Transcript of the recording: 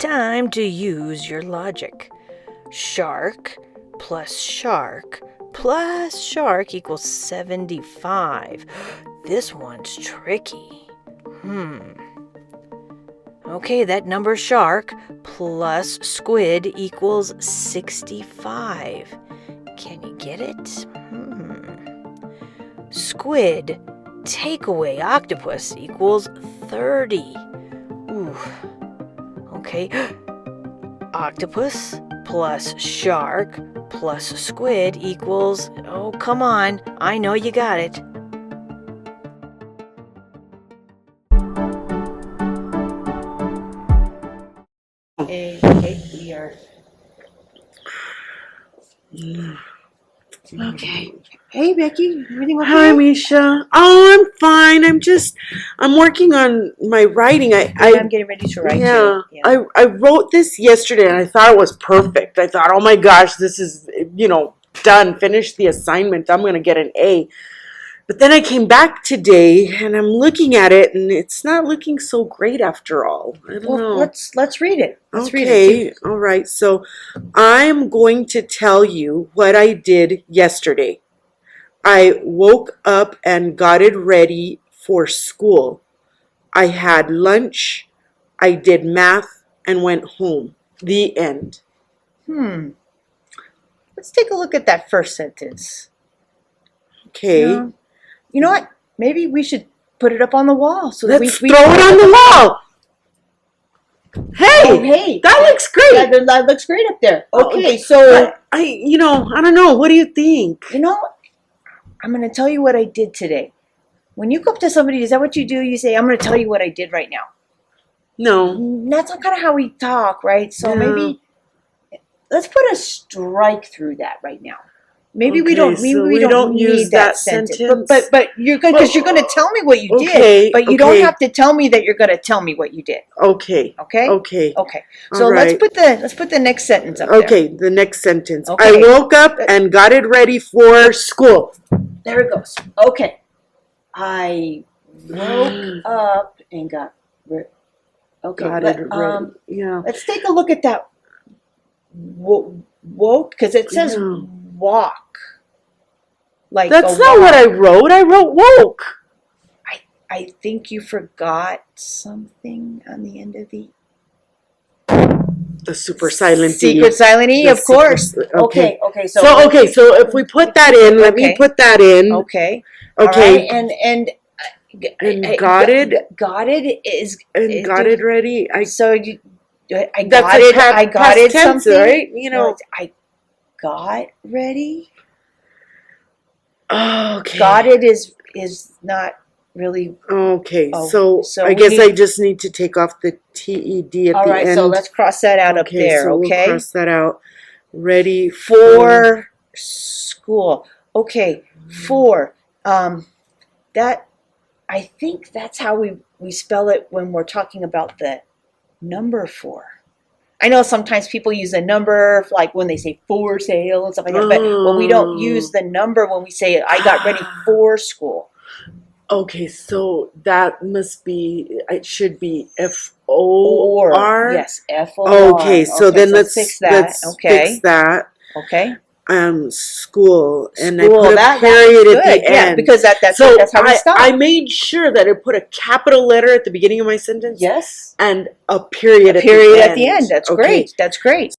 time to use your logic. Shark plus shark plus shark equals 75. This one's tricky. Okay, that number shark plus squid equals 65. Can you get it? Squid take away octopus equals 30. Ooh. Okay. Octopus plus shark plus squid equals... Oh, come on. I know you got it. Hey, we are... Okay. Hey, Becky. Everything okay? Hi, Misha. Oh, I'm fine. I'm working on my writing. I'm getting ready to write too. Yeah. I wrote this yesterday and I thought it was perfect. I thought, oh my gosh, this is, done. Finished the assignment. I'm going to get an A. But then I came back today and I'm looking at it and it's not looking so great after all. I don't know. Let's read it. Let's read it. All right. So I'm going to tell you what I did yesterday. I woke up and got it ready for school. I had lunch, I did math, and went home. The end. Let's take a look at that first sentence. Okay. You know what? Maybe we should put it up on the wall. So Let's throw it on the wall. Hey, that looks great. That looks great up there. Okay, so I don't know. What do you think? I'm going to tell you what I did today. When you go up to somebody, is that what you do? You say, I'm going to tell you what I did right now. No. That's not kind of how we talk, right? So maybe let's put a strike through that right now. Maybe we don't use that sentence. But you're good because you're going to tell me what you did. But you don't have to tell me that you're going to tell me what you did. Okay. Okay. Okay. Okay. So let's put the next sentence up there. Okay. The next sentence. Okay. I woke up and got it ready for school. There it goes. Okay. I woke up and got ready. Okay. Got it ready. Yeah. Let's take a look at that. Woke because it says walk. Like that's not what I wrote. I wrote woke. I think you forgot something on the end of the super silent E. Secret silent E, of course. Okay. So if we put that in, let me put that in. Okay. Okay. Right. And got it ready. I got it something, right? I got ready. Okay. Got it is not really okay. So I guess I just need to take off the TED at the end. All right. So let's cross that out up there. So okay. We'll cross that out. Ready for school. Okay. For that. I think that's how we spell it when we're talking about the number 4. I know sometimes people use a number like when they say for sale and stuff like that, but we don't use the number when we say I got ready for school. Okay, so that must be, it should be F-O-R? Yes, F-O-R. Okay, so then let's fix that. fix that. Okay. School, and I School, put a period at the end. Yeah, because that's how we stop. I made sure that I put a capital letter at the beginning of my sentence. Yes. And a period at the end. That's great. That's great.